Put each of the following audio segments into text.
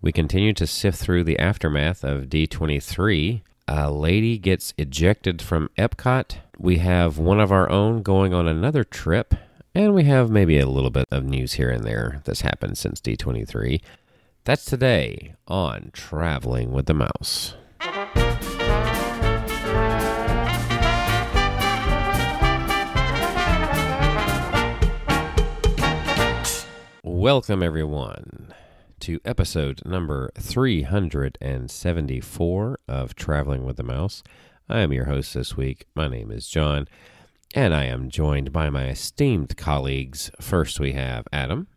We continue to sift through the aftermath of D23. A lady gets ejected from Epcot. We have one of our own going on another trip. And we have maybe a little bit of news here and there that's happened since D23. That's today on Traveling with the Mouse. Welcome, everyone, to episode number 374 of Traveling with the Mouse. I am your host this week. My name is John, and I am joined by my esteemed colleagues. First, we have Adam.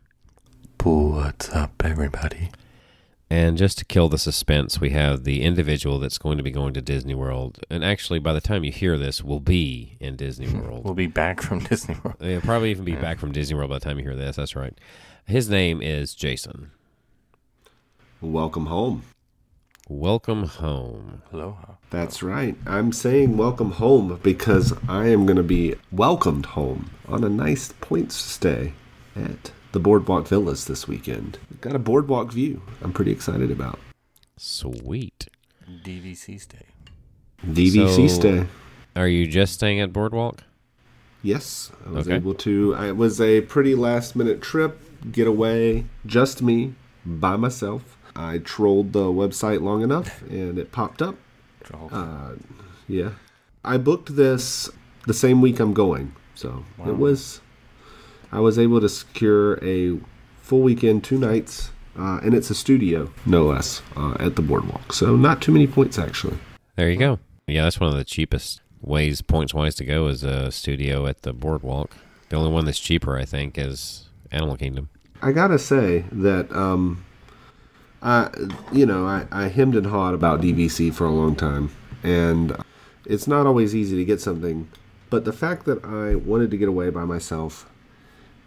What's up, everybody? And just to kill the suspense, we have the individual that's going to be going to Disney World. And actually, by the time you hear this, we'll be in Disney World. We'll be back from Disney World. You'll probably even be back from Disney World by the time you hear this. That's right. His name is Jason. Welcome home. Welcome home. Aloha. That's right. I'm saying welcome home because I am going to be welcomed home on a nice points stay at the Boardwalk Villas this weekend. We've got a boardwalk view I'm pretty excited about. Sweet. DVC stay. DVC stay. Are you just staying at Boardwalk? Yes, I was able to. It was a pretty last-minute trip, getaway, just me, by myself. I trolled the website long enough, and it popped up. Yeah. I booked this the same week I'm going, so wow. I was able to secure a full weekend, 2 nights, and it's a studio, no less, at the Boardwalk. So not too many points, actually. There you go. Yeah, that's one of the cheapest ways, points-wise, to go is a studio at the Boardwalk. The only one that's cheaper, I think, is Animal Kingdom. I gotta say that, I hemmed and hawed about DVC for a long time, and it's not always easy to get something, but the fact that I wanted to get away by myself,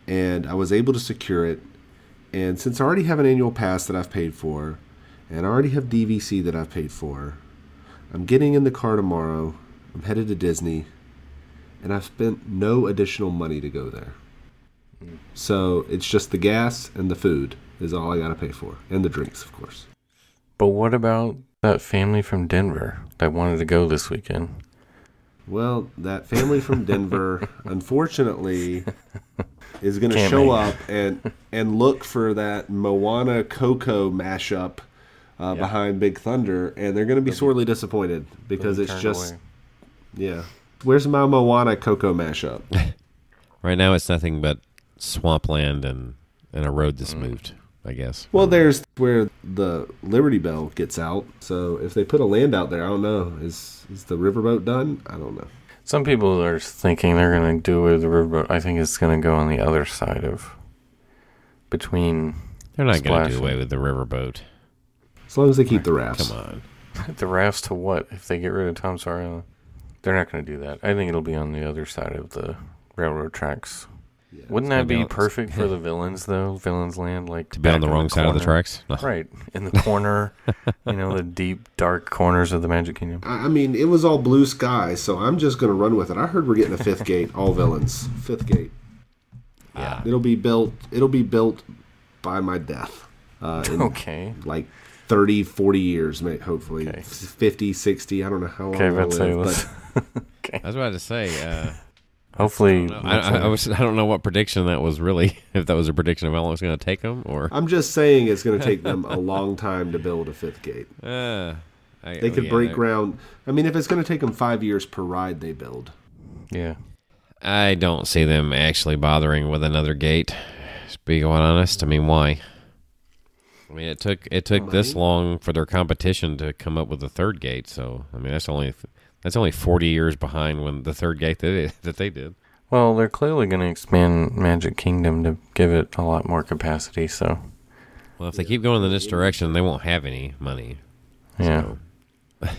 and I was able to secure it, and since I already have an annual pass that I've paid for, and I already have DVC that I've paid for, I'm getting in the car tomorrow, I'm headed to Disney, and I've spent no additional money to go there. So it's just the gas and the food is all I got to pay for. And the drinks, of course. But what about that family from Denver that wanted to go this weekend? Well, that family from Denver, unfortunately, is going to show up and look for that Moana Coco mashup behind Big Thunder. And they're going to be sorely disappointed because it's just... Away. Yeah. Where's my Moana Coco mashup? Right now it's nothing but swampland and a road that's moved, I guess. Well, there's where the Liberty Bell gets out. So if they put a land out there, I don't know. Is the riverboat done? I don't know. Some people are thinking they're going to do it with the riverboat. I think it's going to go on the other side of between. They're not going to do away with the riverboat. As long as they keep the rafts. Come on. The rafts to what? If they get rid of Tom Sawyer Island? They're not going to do that. I think it'll be on the other side of the railroad tracks. Yeah, wouldn't that be perfect for the villains, though? Villains land, like to be on the wrong side of the tracks? No. Right. In the corner, the deep, dark corners of the Magic Kingdom. I mean, it was all blue sky, so I'm just going to run with it. I heard we're getting a 5th gate, all villains. 5th gate. Yeah. It'll be built by my death. Okay. Like 30, 40 years, hopefully. Okay. 50, 60, I don't know how long I'll live. Okay. I was about to say... Hopefully, I don't know what prediction that was really. If that was a prediction of how long it's going to take them, or I'm just saying it's going to take them a long time to build a 5th gate. They could break ground. I mean, if it's going to take them 5 years per ride, they build. Yeah, I don't see them actually bothering with another gate. To be quite honest, I mean, why? I mean, it took this long for their competition to come up with a 3rd gate. So I mean, that's only 40 years behind when the 3rd gate that they did. Well, they're clearly going to expand Magic Kingdom to give it a lot more capacity, so... Well, if they keep going in this direction, they won't have any money. Yeah. So.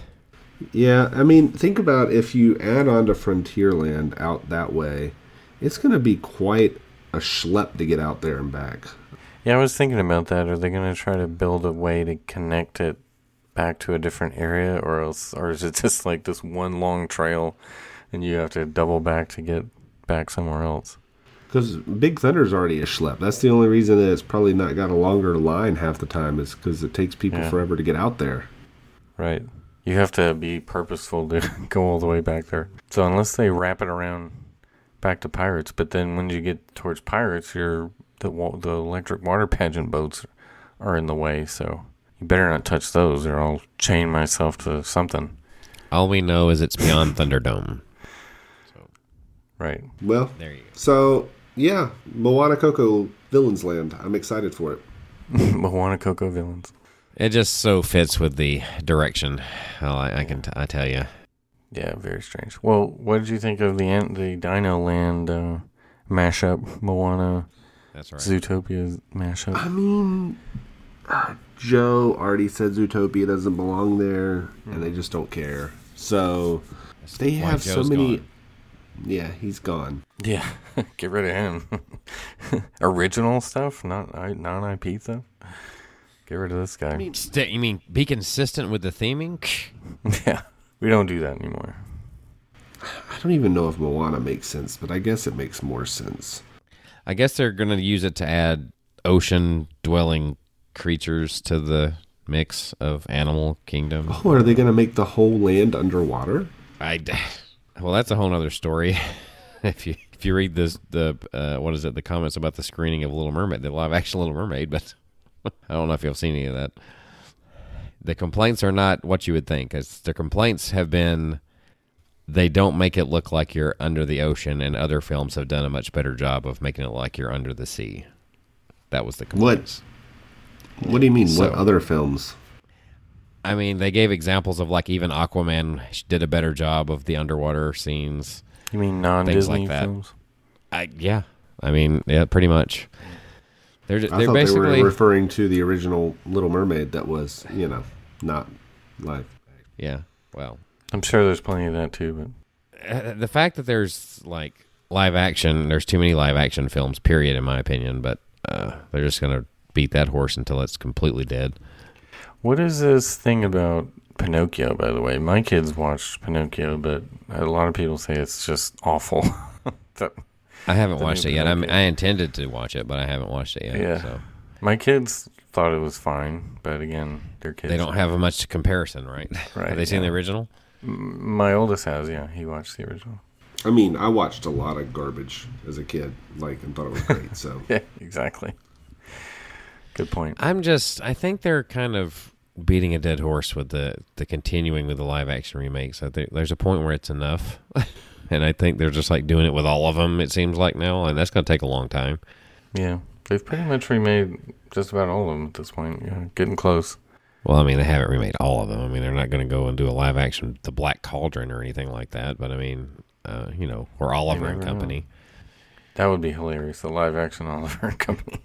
Yeah, I mean, think about if you add on to Frontierland out that way, it's going to be quite a schlep to get out there and back. Yeah, I was thinking about that. Are they going to try to build a way to connect it back to a different area, or is it just like this one long trail and you have to double back to get back somewhere else? Because Big Thunder's already a schlep. That's the only reason that it's probably not got a longer line half the time is because it takes people forever to get out there. Right. You have to be purposeful to go all the way back there. So unless they wrap it around back to Pirates, but then when you get towards Pirates, the electric water pageant boats are in the way, so you better not touch those or I'll chain myself to something. All we know is it's beyond Thunderdome. So, right. Well, there you go. So, yeah, Moana Coco Villains Land. I'm excited for it. Moana Coco Villains. It just so fits with the direction. I tell you. Yeah, very strange. Well, what did you think of the Dino Land mashup, Moana? That's right. Zootopia mashup. I mean, Joe already said Zootopia doesn't belong there, and they just don't care. So they have so many. Gone. Yeah, he's gone. Yeah, get rid of him. Original stuff, not non-IP stuff. Get rid of this guy. You mean be consistent with the theming? Yeah, we don't do that anymore. I don't even know if Moana makes sense, but I guess it makes more sense. I guess they're going to use it to add ocean-dwelling creatures to the mix of Animal Kingdom. Oh, are they going to make the whole land underwater? Well, that's a whole other story. If you read the comments about the screening of Little Mermaid, the live-action Little Mermaid, but I don't know if you've seen any of that. The complaints are not what you would think. The complaints have been they don't make it look like you're under the ocean, and other films have done a much better job of making it like you're under the sea. That was the complaints. What do you mean? What other films? I mean, they gave examples of like even Aquaman did a better job of the underwater scenes. You mean non-Disney films? Yeah. I mean, yeah, pretty much. They're thought basically they were referring to the original Little Mermaid that was, not live. Yeah, well. I'm sure there's plenty of that too, but the fact that there's like there's too many live action films, period, in my opinion, but they're just going to beat that horse until it's completely dead. What is this thing about Pinocchio, by the way? My kids watched Pinocchio, but a lot of people say it's just awful. I haven't watched it yet. I intended to watch it, but I haven't watched it yet. Yeah. So. My kids thought it was fine, but again, they're kids. They don't have much comparison, right? Right. Have they seen the original? My oldest has, yeah. He watched the original. I mean, I watched a lot of garbage as a kid, and thought it was great, so. Yeah, exactly. Good point. I think they're kind of beating a dead horse with the continuing with the live action remakes. I think there's a point where it's enough. And I think they're just like doing it with all of them, it seems like now, and that's going to take a long time. Yeah. They've pretty much remade just about all of them at this point. Yeah, getting close. Well, I mean, they haven't remade all of them. I mean, they're not going to go and do a live action The Black Cauldron or anything like that. But I mean, or Oliver and Company. Know. That would be hilarious. The live action Oliver and Company.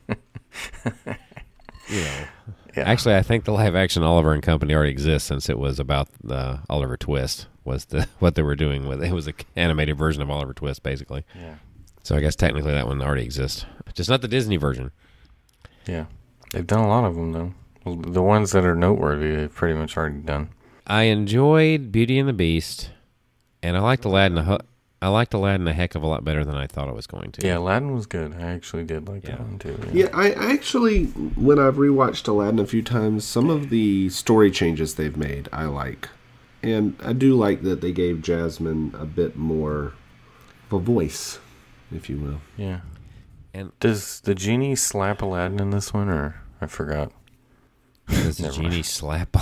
Yeah. Actually, I think the live action Oliver and Company already exists since it was about the Oliver Twist. Was what they were doing with it. It was an animated version of Oliver Twist, basically. Yeah. So I guess technically that one already exists, just not the Disney version. Yeah, they've done a lot of them though. Well, the ones that are noteworthy, they've pretty much already done. I enjoyed Beauty and the Beast, and I liked Aladdin. I liked Aladdin a heck of a lot better than I thought I was going to. Yeah, Aladdin was good. I actually did like that one too. Yeah, I actually, when I've rewatched Aladdin a few times, some of the story changes they've made I like. And I do like that they gave Jasmine a bit more of a voice, if you will. Yeah. And does the genie slap Aladdin in this one, or I forgot? Does the genie slap?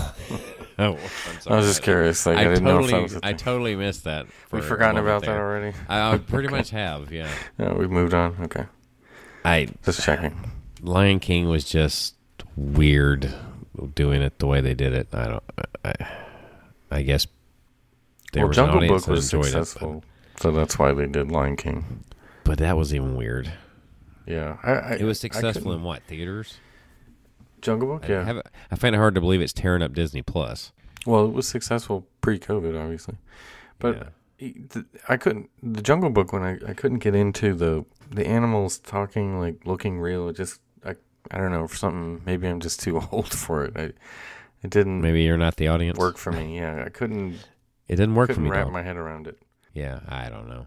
Oh, I'm sorry. I was just curious. Like, I didn't know if that was a thing. I totally missed that. We've forgotten about that already? I pretty much have, yeah. Yeah, we've moved on. Okay. Just checking. Lion King was just weird doing it the way they did it. I guess there was Jungle an audience Book was that enjoyed successful, so that's why they did Lion King. But that was even weird. Yeah, it was successful in what, theaters? Jungle Book, yeah. I find it hard to believe it's tearing up Disney Plus. Well, it was successful pre-COVID, obviously, but I couldn't. The Jungle Book, when I couldn't get into the animals talking, like looking real. It just I don't know, for something. Maybe I'm just too old for it. It didn't. Maybe you're not the audience. Work for me. Yeah, I couldn't. It didn't work for me. Wrap my head around it. Yeah, I don't know.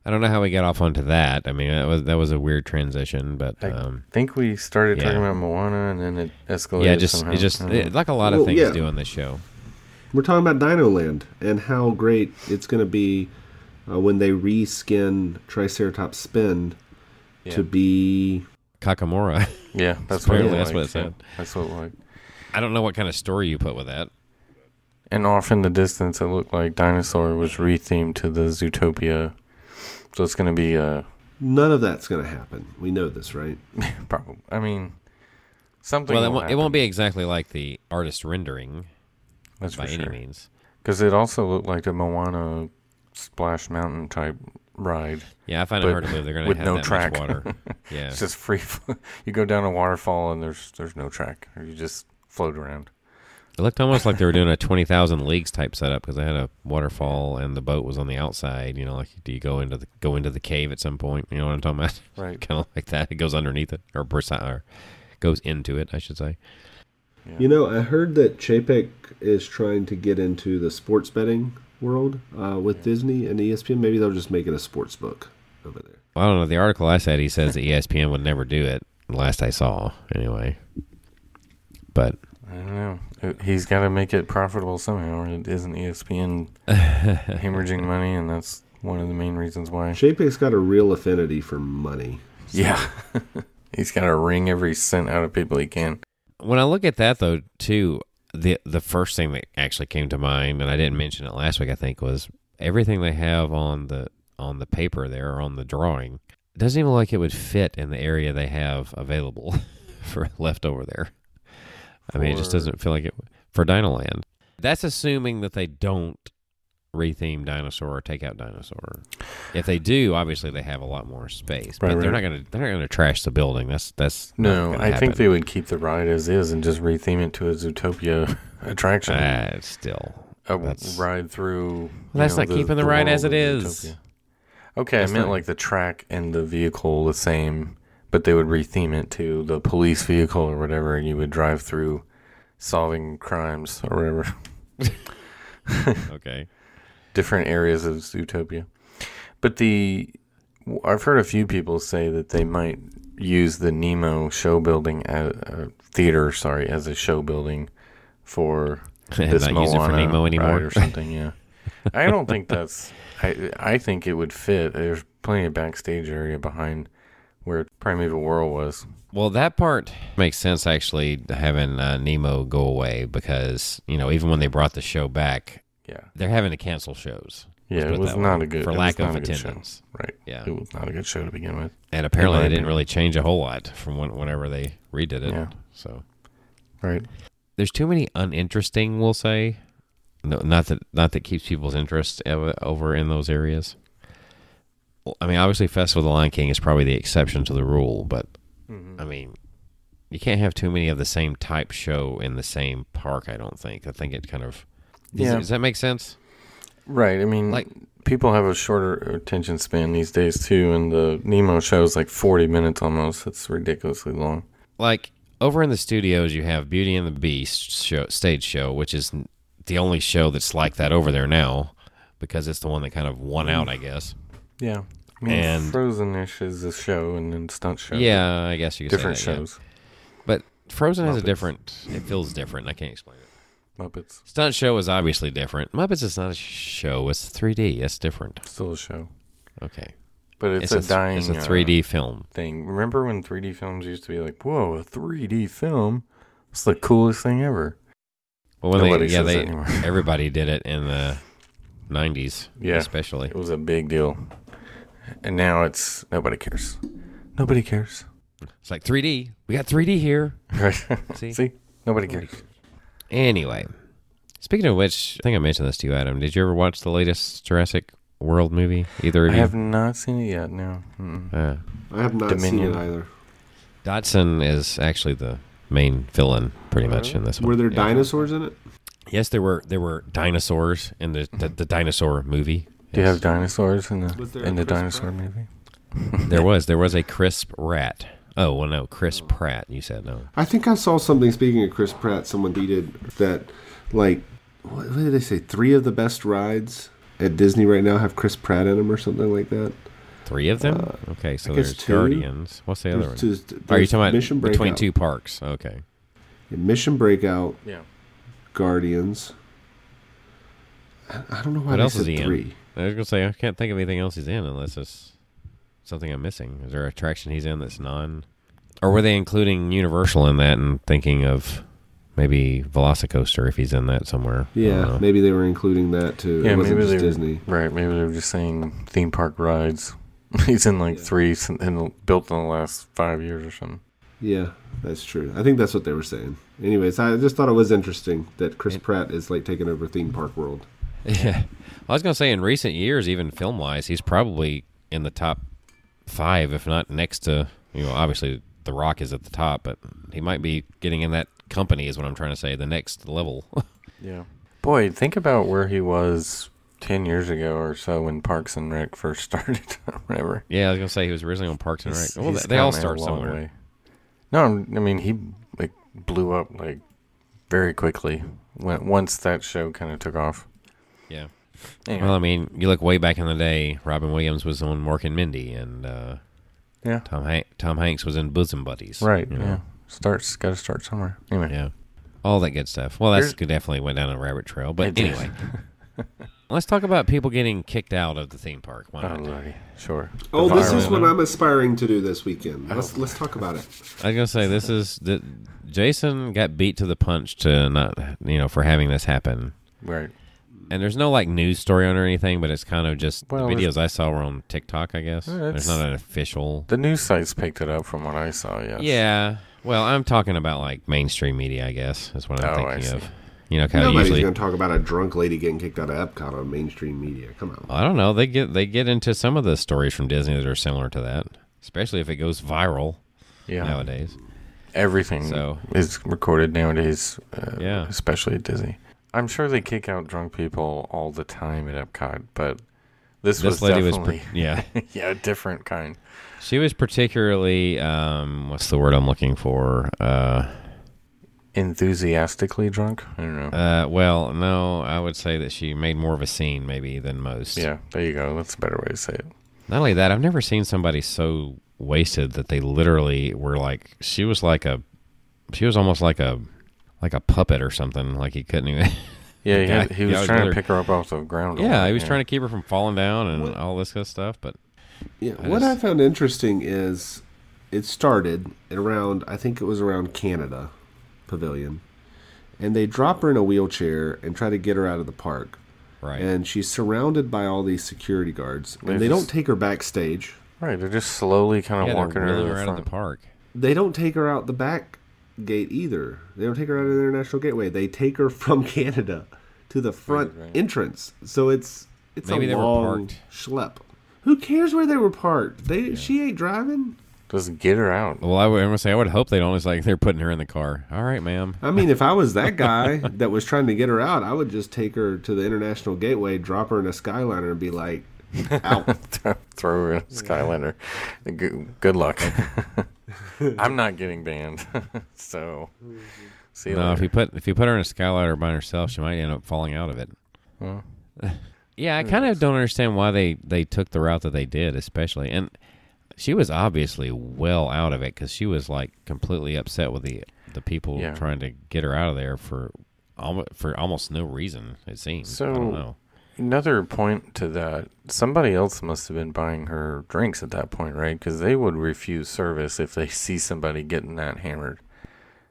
I don't know how we got off onto that. I mean, that was a weird transition, but I think we started talking about Moana, and then it escalated. Yeah, somehow. like a lot of things do on this show. We're talking about Dino Land and how great it's going to be when they reskin Triceratops Spin to be Kakamora. Yeah, that's what what it said. That's what it like. I don't know what kind of story you put with that. And off in the distance, it looked like Dinosaur was rethemed to the Zootopia. So it's going to be none of that's going to happen. We know this, right? Probably. I mean, something. Well, it won't be exactly like the artist rendering. That's by for any sure. means. Because it also looked like a Moana Splash Mountain type ride. Yeah, I find it hard to believe they're going to have no that track. much water. Yeah, it's just free. You go down a waterfall and there's no track, or you just float around. It looked almost like they were doing a 20,000 Leagues type setup because they had a waterfall and the boat was on the outside. You know, like do you go into the cave at some point? You know what I'm talking about? Right. Kind of like that. It goes underneath it or goes into it, I should say. Yeah. You know, I heard that Chapek is trying to get into the sports betting world with Disney and ESPN. Maybe they'll just make it a sports book over there. Well, I don't know. The article I said, he says that ESPN would never do it. Last I saw, anyway. But I don't know. He's got to make it profitable somehow, or it isn't ESPN hemorrhaging money, and that's one of the main reasons why. Chapek's got a real affinity for money. So. Yeah. He's got to wring every cent out of people he can. When I look at that, though, too, the first thing that actually came to mind, and I didn't mention it last week, I think, was everything they have on the paper there, or on the drawing, doesn't even look like it would fit in the area they have available for left over there. I mean, it just doesn't feel like it for Dinoland. That's assuming that they don't retheme Dinosaur or take out Dinosaur. If they do, obviously they have a lot more space. But they're not gonna trash the building. That's no. I think they would keep the ride as is and just retheme it to a Zootopia attraction. Still a ride through. Well, that's not keeping the ride as it is. Zootopia. Okay, I meant like the track and the vehicle the same. But they would retheme it to the police vehicle or whatever, and you would drive through solving crimes or whatever. Okay. Different areas of Zootopia. But I've heard a few people say that they might use the Nemo show building theater, as a show building for this not Moana use it for Nemo anymore ride or something. Yeah, I don't think that's. I think it would fit. There's plenty of backstage area behind where Primeval World was. Well, that part makes sense, actually, having Nemo go away, because, you know, even when they brought the show back, they're having to cancel shows. Yeah, it was not a good for lack of attendance. Right. Yeah. It was not a good show to begin with. And apparently they didn't really change a whole lot from whenever they redid it. Yeah. So. Right. There's too many uninteresting, we'll say. No, not that keeps people's interest over in those areas. I mean, obviously, Festival of the Lion King is probably the exception to the rule, but, I mean, you can't have too many of the same type show in the same park, I don't think. I think it kind of... Does that make sense? Right. I mean, like, people have a shorter attention span these days, too, and the Nemo show is like 40 minutes almost. It's ridiculously long. Like, over in the studios, you have Beauty and the Beast stage show, which is the only show that's like that over there now, because it's the one that kind of won out, I guess. Yeah. I mean, Frozen-ish is a show, and then Stunt Show. Yeah, I guess you could different say that, shows. Yeah. But Frozen has Muppets. it feels different. I can't explain it. Muppets. Stunt Show is obviously different. Muppets is not a show. It's 3D. It's different. Still a show. Okay. But it's a dying... It's a 3D film. Thing. Remember when 3D films used to be like, whoa, a 3D film? It's the coolest thing ever. Well, when everybody did it in the 90s, especially. It was a big deal. And now it's nobody cares. Nobody cares. It's like 3D. We got 3D here. Right. See? Nobody cares. Anyway, speaking of which, I think I mentioned this to you, Adam. Did you ever watch the latest Jurassic World movie? Either of you? I have not seen it yet, no. I have not seen it either. Dotson is actually the main villain, pretty much, in this one. Were there dinosaurs in it? Yes, there were dinosaurs in the dinosaur movie. Do you have dinosaurs in the dinosaur movie? There was a crisp rat. Oh, well, no, Chris Pratt, you said no. I think I saw something, speaking of Chris Pratt, someone tweeted that, like, what did they say? 3 of the best rides at Disney right now have Chris Pratt in them or something like that. 3 of them? Okay, so I guess there's 2. Guardians. What's the other one? There's Are you talking about Mission between Breakout. 2 parks? Okay. Mission Breakout, Yeah. Guardians. I don't know why What they else is said he 3. in? I was going to say, I can't think of anything else he's in unless it's something I'm missing. Is there an attraction he's in that's non... Or were they including Universal in that and thinking of maybe Velocicoaster if he's in that somewhere? I don't Yeah, know. maybe they were including that too. Yeah, it wasn't maybe just they were, Disney. Right, maybe they were just saying theme park rides. He's in like 3 built in the last 5 years or something. Yeah, that's true. I think that's what they were saying. Anyways, I just thought it was interesting that Chris Pratt is like taking over theme park world. Yeah. I was going to say, in recent years, even film-wise, he's probably in the top 5, if not next to, obviously The Rock is at the top, but he might be getting in that company is what I'm trying to say, the next level. Yeah. Boy, think about where he was 10 years ago or so when Parks and Rec first started. Whatever. Yeah, I was going to say he was originally on Parks and Rec. Well, He's they all come a start long somewhere. way. No, I mean, he like blew up like very quickly once that show kind of took off. Yeah. Anyway. Well, I mean, you look way back in the day, Robin Williams was on Mork and Mindy, and Yeah. Tom Hanks was in Bosom Buddies. Right. you know? Yeah. Got to start somewhere. Anyway. Yeah. All that good stuff. Well, Here's- definitely went down a rabbit trail. It But did. anyway, let's talk about people getting kicked out of the theme park. Why not? Alrighty. Sure. Oh, The this viral is what one. I'm aspiring to do this weekend. Let's talk about it. I was gonna say this is Jason got beat to the punch to not for having this happen. Right. And there's no like news story on or anything, but it's kind of just Well, the videos I saw were on TikTok. I guess there's not an official. The news sites picked it up from what I saw, yes. Yeah. Well, I'm talking about like mainstream media. I guess is what I'm Oh, I thinking see. of. Kind of Nobody's usually. going to talk about a drunk lady getting kicked out of Epcot on mainstream media. Come on. I don't know. They get into some of the stories from Disney that are similar to that, especially if it goes viral Yeah. nowadays. Everything So- is recorded nowadays, Yeah. especially at Disney. I'm sure they kick out drunk people all the time at Epcot, but this was lady definitely yeah. yeah, a different kind. She was particularly what's the word I'm looking for? Enthusiastically drunk? I don't know. Well, no, I would say that she made more of a scene maybe than most. Yeah, there you go. That's a better way to say it. Not only that, I've never seen somebody so wasted that they literally were like she was almost like a puppet or something. Like he couldn't even. Yeah, he was trying literally- to pick her up off the ground. Yeah, he was trying to keep her from falling down and all this good stuff. But Yeah, what I found interesting is it started around, I think it was around Canada Pavilion, and they drop her in a wheelchair and try to get her out of the park. right, And she's surrounded by all these security guards, They're and they just- don't take her backstage. Right, they're just slowly kind of yeah, walking they're her to wheeling the her out of front. the park. They don't take her out the back gate either. They don't take her out of the International Gateway. They take her from Canada to the front Right. entrance. So it's Maybe a they were long parked. schlep. Who cares where they were parked? She ain't driving. Just get her out. Well, I'm gonna say I would hope they don't. It's like they're putting her in the car. All right, ma'am. I mean, if I was that guy that was trying to get her out, I would just take her to the International Gateway, drop her in a Skyliner, and be like, out. Throw her in a Skyliner. Good luck. I'm not getting banned. So, see you No, later. if you put her in a Skyliner by herself, she might end up falling out of it. Well, Yeah, I kind of don't understand why they took the route that they did, especially. And she was obviously well out of it because she was like completely upset with the people Yeah. trying to get her out of there for almost no reason. It seems. I don't So- know. another point to that, somebody else must have been buying her drinks at that point, right? Because they would refuse service if they see somebody getting that hammered.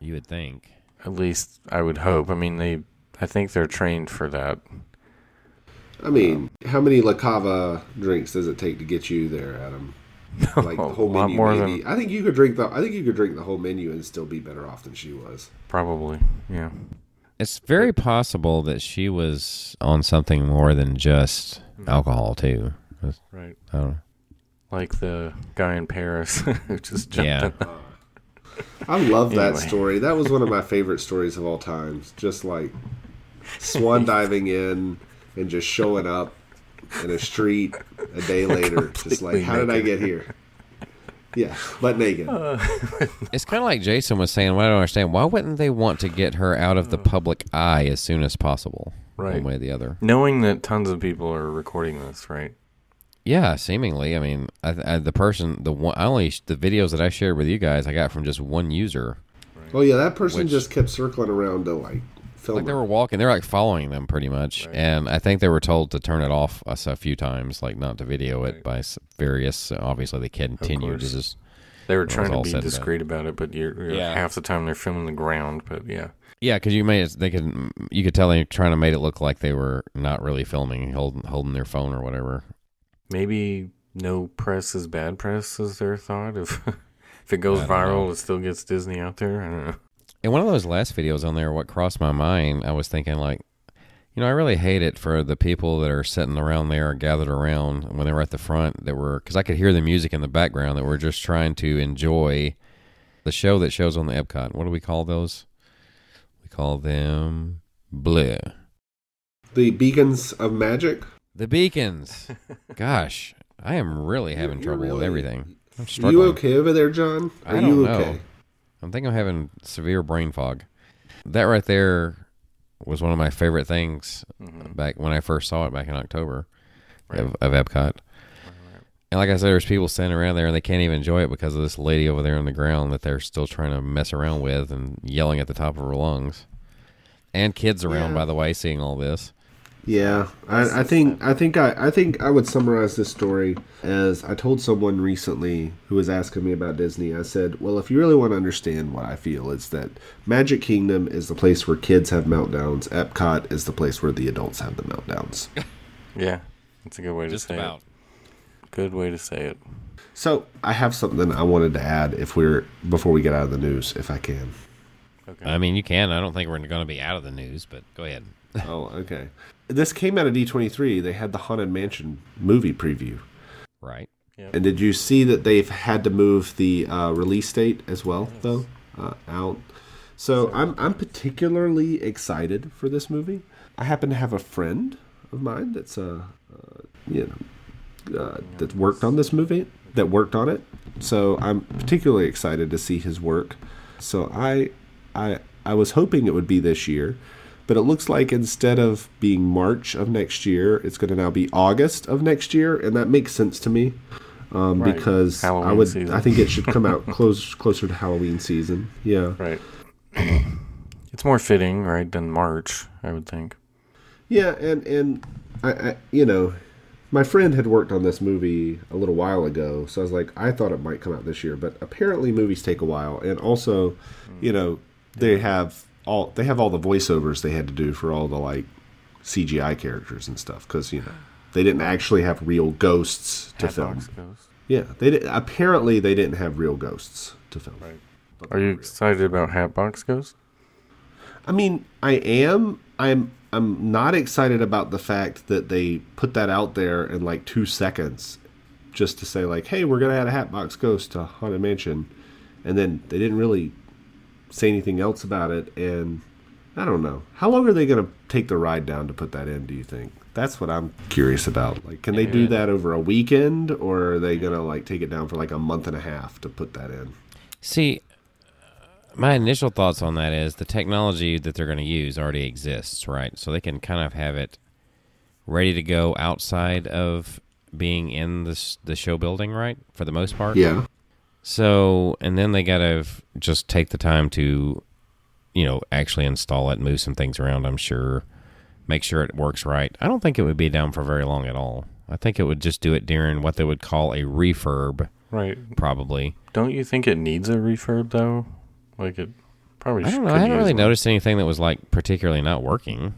You would think. At least I would hope. I mean, I think they're trained for that. I mean, how many La Cava drinks does it take to get you there, Adam? Like the whole A lot menu, more maybe. I think you could drink the whole menu and still be better off than she was. Probably, yeah. It's very possible that she was on something more than just alcohol too. Right. I don't know. Like the guy in Paris who just jumped Yeah. in. I love that Anyway. story. That was one of my favorite stories of all time. Just like swan diving in and just showing up in a street a day later. Just like, Completely how did I naked. get here? Yeah, butt naked. It's kind of like Jason was saying. What I don't understand. Why wouldn't they want to get her out of the public eye as soon as possible? Right. One way or the other. Knowing that tons of people are recording this, right? Yeah, seemingly. I mean, the videos that I shared with you guys, I got from just one user. Right. Oh yeah, that person just kept circling around to like film. Like they were walking, they're like following them pretty much, Right. and I think they were told to turn it off a few times, like not to video it by various. Obviously, they continued to just. They were trying to be discreet about it, but you're half the time they're filming the ground. But yeah. Yeah, because you could tell they were trying to make it look like they were not really filming, holding their phone or whatever. Maybe no press is bad press is their thought. If it goes viral, it still gets Disney out there. I don't know. In one of those last videos on there, what crossed my mind, I was thinking like, I really hate it for the people that are sitting around there, gathered around when they were at the front, because I could hear the music in the background, that were just trying to enjoy the show that shows on the Epcot. What do we call those? We call them bleh. The Beacons of Magic? The beacons. Gosh, I am really having trouble with everything. I'm Are struggling. you okay over there, John? I don't know. I think I'm having severe brain fog. That right there was one of my favorite things back when I first saw it back in October of Epcot. Right. And like I said, there's people standing around there and they can't even enjoy it because of this lady over there on the ground that they're still trying to mess around with and yelling at the top of her lungs. And kids around, by the way, seeing all this. Yeah, I think I would summarize this story as I told someone recently who was asking me about Disney. I said, well, if you really want to understand what I feel, it's that Magic Kingdom is the place where kids have meltdowns. Epcot is the place where the adults have the meltdowns. Yeah, that's a good way to say it. Good way to say it. So I have something I wanted to add before we get out of the news, if I can. Okay. I mean, you can. I don't think we're going to be out of the news, but go ahead. Oh, okay. This came out of D23. They had the Haunted Mansion movie preview. Right. Yep. And did you see that they've had to move the release date as well, though, out? So I'm particularly excited for this movie. I happen to have a friend of mine that's that worked on this movie, that worked on it. So I'm particularly excited to see his work. So I was hoping it would be this year. But it looks like instead of being March of next year, it's going to now be August of next year, and that makes sense to me because I think it should come out closer to Halloween season. Yeah, right. It's more fitting, right, than March, I would think. Yeah, and I my friend had worked on this movie a little while ago, so I was like, I thought it might come out this year, but apparently movies take a while, and also, they have all the voiceovers they had to do for all the like CGI characters and stuff because they didn't actually have real ghosts to film. Ghosts. Yeah, apparently they didn't have real ghosts to film. Right. Are you excited about Hatbox Ghost? I mean, I am. I'm not excited about the fact that they put that out there in like 2 seconds, just to say like, hey, we're gonna add a Hatbox Ghost to Haunted Mansion, and then they didn't really say anything else about it. And I don't know, how long are they going to take the ride down to put that in, do you think? That's what I'm curious about. Like, can they do that over a weekend, or are they going to like take it down for like a month and a half to put that in? See, my initial thoughts on that is the technology that they're going to use already exists, right? So they can kind of have it ready to go outside of being in the show building, right? For the most part. Yeah. So, and then they got to just take the time to, actually install it, move some things around, I'm sure, make sure it works right. I don't think it would be down for very long at all. I think it would just do it during what they would call a refurb. Right. Probably. Don't you think it needs a refurb, though? Like, it probably I don't know. I haven't really noticed anything that was, like, particularly not working.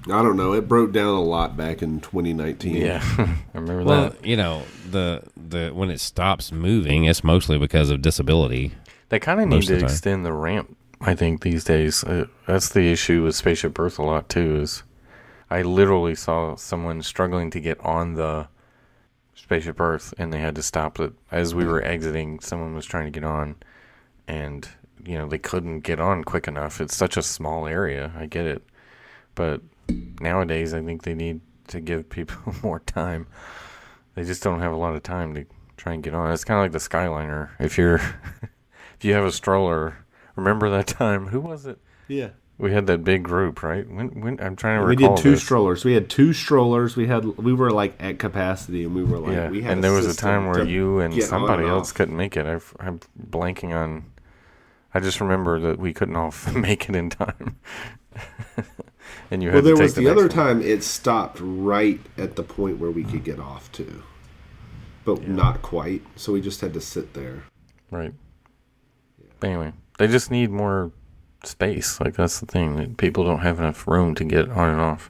I don't know. It broke down a lot back in 2019. Yeah, I remember that. Well, the when it stops moving, it's mostly because of disability. They kind of need to extend the ramp, I think, these days. That's the issue with Spaceship Earth a lot, too, is I literally saw someone struggling to get on the Spaceship Earth, and they had to stop it. As we were exiting, someone was trying to get on, and, they couldn't get on quick enough. It's such a small area. I get it. But nowadays, I think they need to give people more time. They just don't have a lot of time to try and get on. It's kind of like the Skyliner. If you have a stroller, remember that time? Who was it? Yeah. We had that big group, right? When I'm trying to We recall. did two strollers. We had two strollers. We were like at capacity, and we were like, Yeah, we had and there was a time where you and somebody else off. couldn't make it. I'm blanking on. I just remember that we couldn't all make it in time. And you had Well, there to take was the the other next one. time it stopped right at the point where we could get off to, but not quite. So we just had to sit there. Right. But anyway, they just need more space. Like, that's the thing. People don't have enough room to get on and off.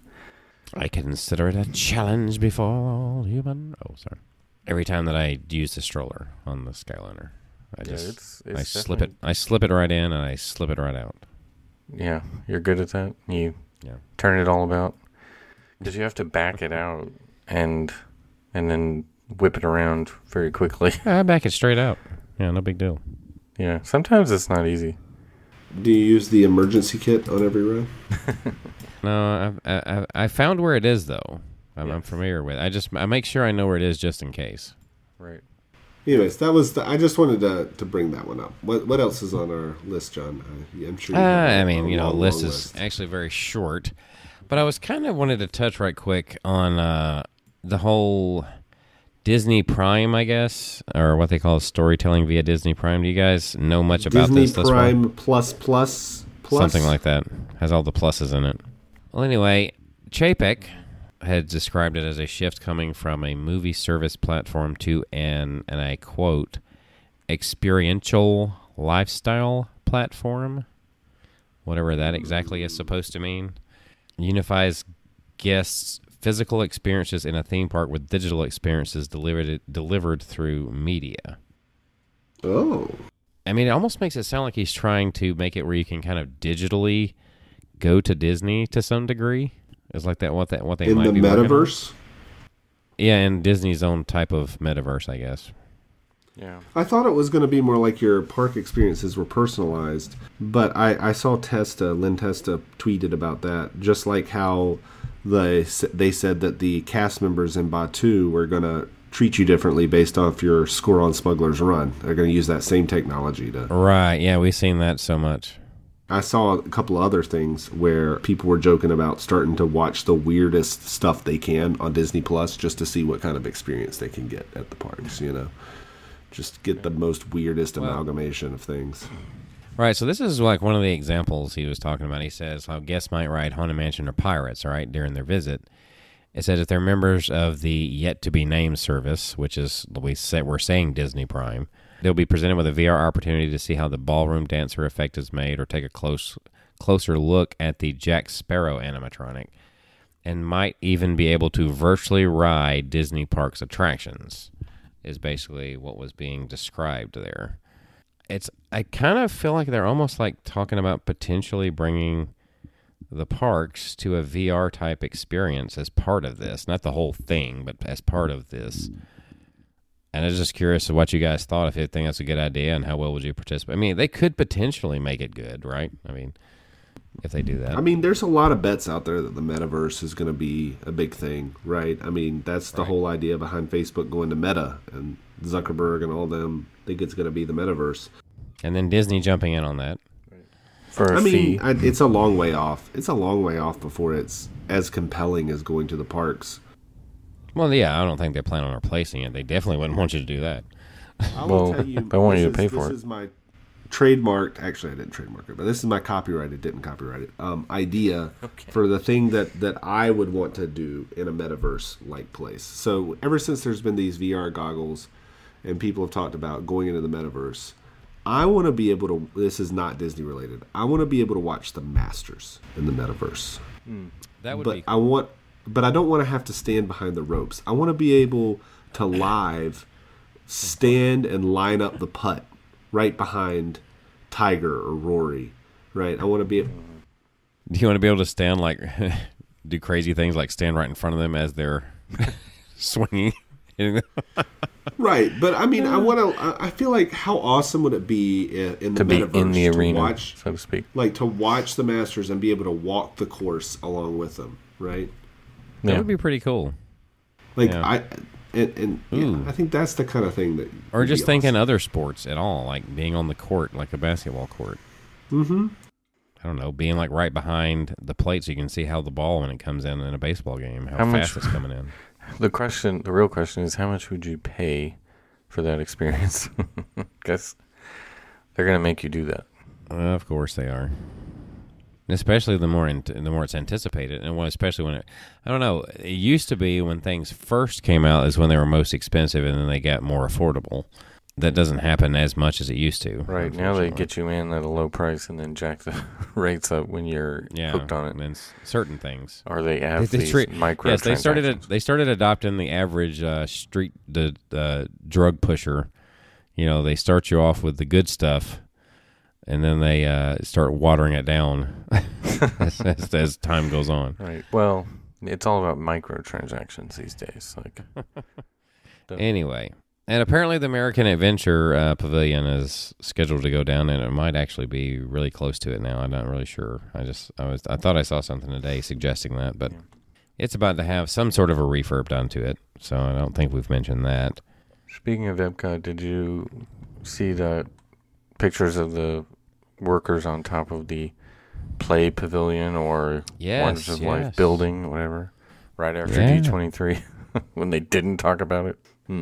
I consider it a challenge before all human. Oh, sorry. Every time that I use the stroller on the Skyliner, it's I slip it. I slip it right in and I slip it right out. Yeah, you're good at that. You turn it all about because you have to back it out and then whip it around very quickly. I back it straight out. Yeah, no big deal. Yeah, sometimes it's not easy. Do you use the emergency kit on every ride? No, I found where it is though. I'm familiar with it. I make sure I know where it is just in case. Right. Anyways, that was. I just wanted to bring that one up. What else is on our list, John? I'm sure. I mean, list is actually very short, but I was kind of wanted to touch right quick on the whole Disney Prime, I guess, or what they call storytelling via Disney Prime. Do you guys know much about Disney this? Prime plus Something like that. Has all the pluses in it. Well, anyway, Chapek had described it as a shift coming from a movie service platform to and I quote, experiential lifestyle platform, whatever that exactly is supposed to mean. Unifies guests' physical experiences in a theme park with digital experiences delivered through media. Oh. I mean, it almost makes it sound like he's trying to make it where you can kind of digitally go to Disney to some degree. Is like that what they in might the be metaverse? Yeah, in Disney's own type of metaverse, I guess. Yeah. I thought it was going to be more like your park experiences were personalized, but I saw Lynn Testa tweeted about that, just like how they said that the cast members in Batu were going to treat you differently based off your score on Smuggler's Run. They're going to use that same technology to... Right, yeah, we've seen that so much. I saw a couple of other things where people were joking about starting to watch the weirdest stuff they can on Disney Plus just to see what kind of experience they can get at the parks, Just get the most weirdest amalgamation of things. Right, so this is like one of the examples he was talking about. He says how guests might ride Haunted Mansion or Pirates, all right, during their visit. It says if they're members of the yet-to-be-named service, which is, we're saying Disney Prime, they'll be presented with a VR opportunity to see how the ballroom dancer effect is made or take a closer look at the Jack Sparrow animatronic, and might even be able to virtually ride Disney Parks attractions, is basically what was being described there. I kind of feel like they're almost like talking about potentially bringing the parks to a VR type experience as part of this. Not the whole thing, but as part of this. And I was just curious of what you guys thought, if you think that's a good idea, and how well would you participate. I mean, they could potentially make it good, right? I mean, if they do that. I mean, there's a lot of bets out there that the metaverse is going to be a big thing, right? I mean, that's the whole idea behind Facebook going to Meta, and Zuckerberg and all them think it's going to be the metaverse. And then Disney jumping in on that. For a fee. It's a long way off. It's a long way off before it's as compelling as going to the parks. Well, yeah, I don't think they plan on replacing it. They definitely wouldn't want you to do that. I will tell you, they want you to pay for it. This is my trademarked, actually I didn't trademark it, but this is my copyrighted, didn't copyright it, idea for the thing that I would want to do in a metaverse-like place. So ever since there's been these VR goggles and people have talked about going into the metaverse, I want to be able to, this is not Disney related, I want to be able to watch the Masters in the metaverse. That would be cool. But I don't want to have to stand behind the ropes. I want to be able to live stand and line up the putt right behind Tiger or Rory, right? I want to be... Do you want to be able to stand, like, do crazy things like stand right in front of them as they're swinging? Right, but I mean, I feel like how awesome would it be in the metaverse be in the arena, watch, so to speak. Like to watch the Masters and be able to walk the course along with them, right? That would be pretty cool. Like yeah. I think that's the kind of thing that. Or just thinking other sports at all, like being on the court, like a basketball court. Mm-hmm. I don't know, being like right behind the plate so you can see how the ball, when it comes in a baseball game, how fast it's coming in. The real question is, how much would you pay for that experience? Guess they're going to make you do that. Of course they are. Especially the more it's anticipated, and especially when I don't know. It used to be when things first came out is when they were most expensive, and then they got more affordable. That doesn't happen as much as it used to. Right now, they get you in at a low price and then jack the rates up when you're hooked on it. And certain things, or they have these micro. Yes, they started adopting the average street drug pusher. You know, they start you off with the good stuff. And then they start watering it down as time goes on. Right. Well, it's all about microtransactions these days. Anyway, and apparently the American Adventure Pavilion is scheduled to go down, and it might actually be really close to it now. I'm not really sure. I thought I saw something today suggesting that, but it's about to have some sort of a refurb done to it. So I don't think we've mentioned that. Speaking of Epcot, did you see the pictures of the workers on top of the play pavilion or Wonders of Life building, whatever, right after D23 when they didn't talk about it?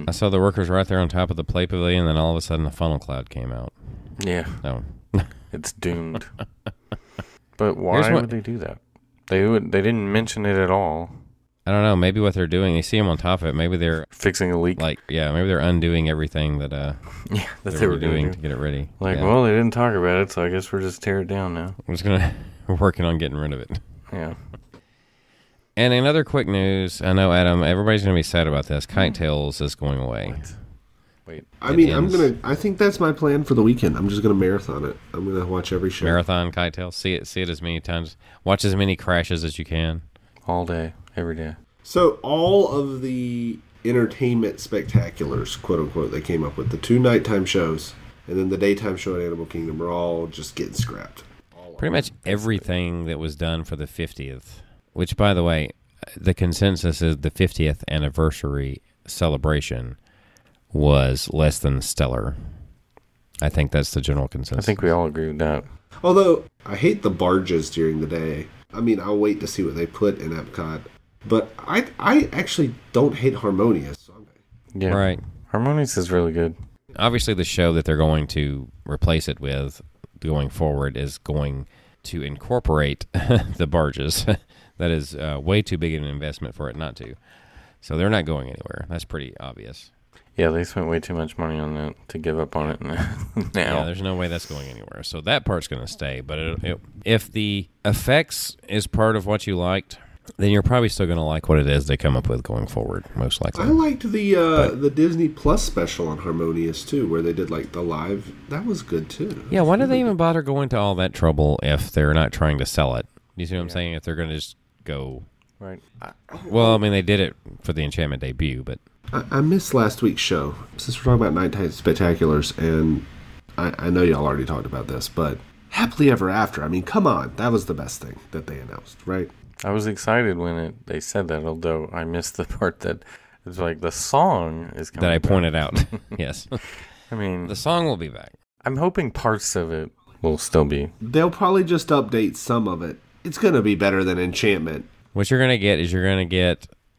I saw the workers right there on top of the play pavilion, and then all of a sudden the funnel cloud came out. Yeah. No. It's doomed. But why would they do that? They didn't mention it at all. I don't know. Maybe what they're doing, they see them on top of it. Maybe they're fixing a leak. Maybe they're undoing everything that they were doing to get it ready. Well, they didn't talk about it, so I guess we're just tear it down now. We're working on getting rid of it. Yeah. And in other quick news, I know, Adam, everybody's going to be sad about this. Kite Tails is going away. Wait. I think that's my plan for the weekend. I'm just gonna marathon it. I'm gonna watch every show. Marathon Kite Tails. See it as many times. Watch as many crashes as you can. All day, every day. So all of the entertainment spectaculars, quote unquote, they came up with, the 2 nighttime shows and then the daytime show at Animal Kingdom, are all just getting scrapped. Pretty much everything that was done for the 50th, which, by the way, the consensus is the 50th anniversary celebration was less than stellar. I think that's the general consensus. I think we all agree with that. Although, I hate the barges during the day. I mean, I'll wait to see what they put in Epcot. But I actually don't hate Harmonious. Yeah. Right. Harmonious is really good. Obviously, the show that they're going to replace it with going forward is going to incorporate the barges. That is way too big an investment for it not to. So they're not going anywhere. That's pretty obvious. Yeah, they spent way too much money on that to give up on it now. Yeah, there's no way that's going anywhere. So that part's going to stay. But if the effects is part of what you liked, then you're probably still going to like what it is they come up with going forward, most likely. I liked the Disney Plus special on Harmonious, too, where they did, like, the live. That was good, too. Yeah, why do they even bother going to all that trouble if they're not trying to sell it? You see what I'm saying? If they're going to just go... Right. Well, I mean, they did it for the Enchantment debut, but... I missed last week's show. Since we're talking about nighttime spectaculars, and I know y'all already talked about this, but Happily Ever After, I mean, come on. That was the best thing that they announced, right? I was excited when they said that, although I missed the part that it's like the song is coming that I back. pointed out. Yes. I mean... The song will be back. I'm hoping parts of it will still be. They'll probably just update some of it. It's going to be better than Enchantment. What you're going to get is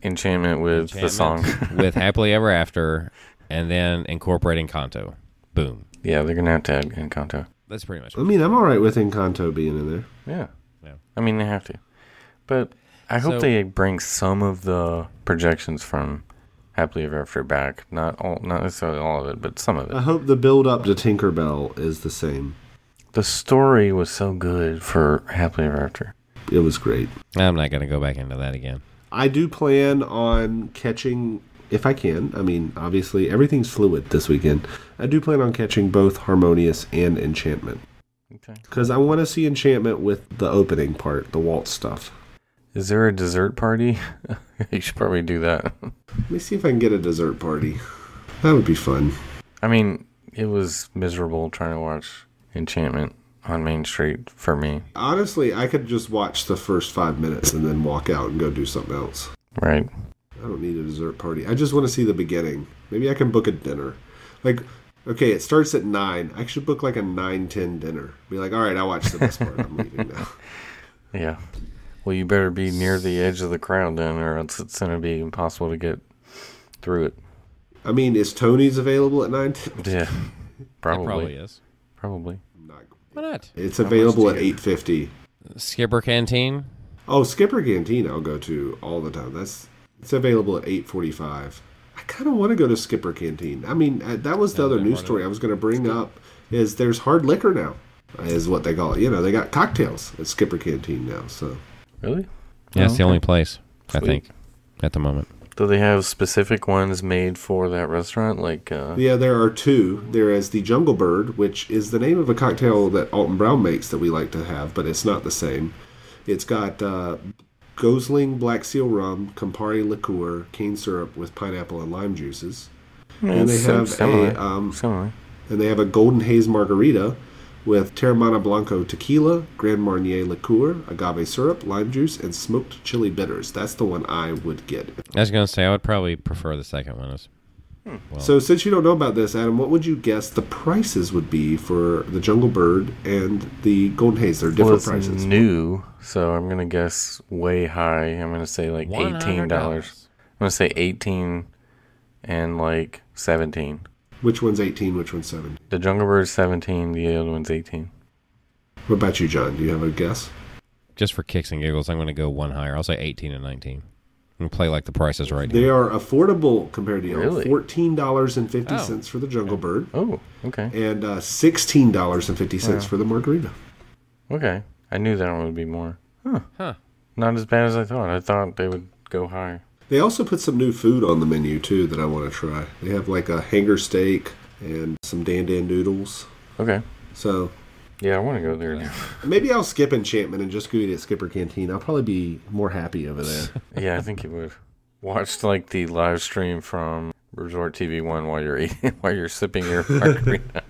Enchantment with the song. with Happily Ever After, and then incorporating Kanto. Boom. Yeah, they're going to have to add Encanto. That's pretty much I mean, I'm all right with Encanto being in there. Yeah. Yeah. I mean, they have to. But I hope they bring some of the projections from Happily Ever After back. Not necessarily all of it, but some of it. I hope the build-up to Tinkerbell is the same. The story was so good for Happily Ever After. It was great. I'm not going to go back into that again. I do plan on catching, if I can, I mean, obviously everything's fluid this weekend. I do plan on catching both Harmonious and Enchantment. Okay. Because I want to see Enchantment with the opening part, the Walt stuff. Is there a dessert party? You should probably do that. Let me see if I can get a dessert party. That would be fun. I mean, it was miserable trying to watch Enchantment on Main Street for me. Honestly, I could just watch the first 5 minutes and then walk out and go do something else. Right. I don't need a dessert party. I just want to see the beginning. Maybe I can book a dinner. Like, Okay, it starts at 9. I should book like a 9:10 dinner. Be like, all right, I'll watch the best part. I'm leaving now. Yeah. Well, you better be near the edge of the crowd then, or else it's going to be impossible to get through it. I mean, is Tony's available at 9:10? Yeah. Probably. It probably is. Probably. Why not? It's available at 8:50. Skipper Canteen? Oh, Skipper Canteen I'll go to all the time. It's available at 8:45. I kind of want to go to Skipper Canteen. I mean, that was the other news story I was going to bring up, is there's hard liquor now, is what they call it. You know, they got cocktails at Skipper Canteen now. So Really? Yeah, it's the only place, I Sweet. think, at the moment. Do they have specific ones made for that restaurant? Like, yeah, there are two. There is the Jungle Bird, which is the name of a cocktail that Alton Brown makes that we like to have, but it's not the same. It's got Gosling Black Seal rum, Campari liqueur, cane syrup with pineapple and lime juices, and they have similar. and they have a Golden Haze margarita with Teremana Blanco tequila, Grand Marnier liqueur, agave syrup, lime juice, and smoked chili bitters. That's the one I would get. I was going to say, I would probably prefer the second one. Well, So since you don't know about this, Adam, what would you guess the prices would be for the Jungle Bird and the Golden Haze? They're different Well, it's prices. new, so I'm going to guess way high. I'm going to say like $18. I'm going to say 18 and like 17. Which one's 18, which one's 17? The Jungle Bird's 17, the other one's 18. What about you, John? Do you have a guess? just for kicks and giggles, I'm going to go one higher. I'll say 18 and 19. And play like the price is right. They are affordable compared to you. Really? $14.50 for the Jungle Bird. Oh, okay. And $16.50 for the Margarita. Okay. I knew that one would be more. Huh. Not as bad as I thought. I thought they would go high. They also put some new food on the menu, too, that I want to try. They have like a hanger steak and some Dan Dan noodles. Okay. So Yeah, I want to go there now. maybe I'll skip Enchantment and just go eat at Skipper Canteen. I'll probably be more happy over there. Yeah, I think you would. Watch like the live stream from Resort TV 1 while you're eating, while you're sipping your margarita.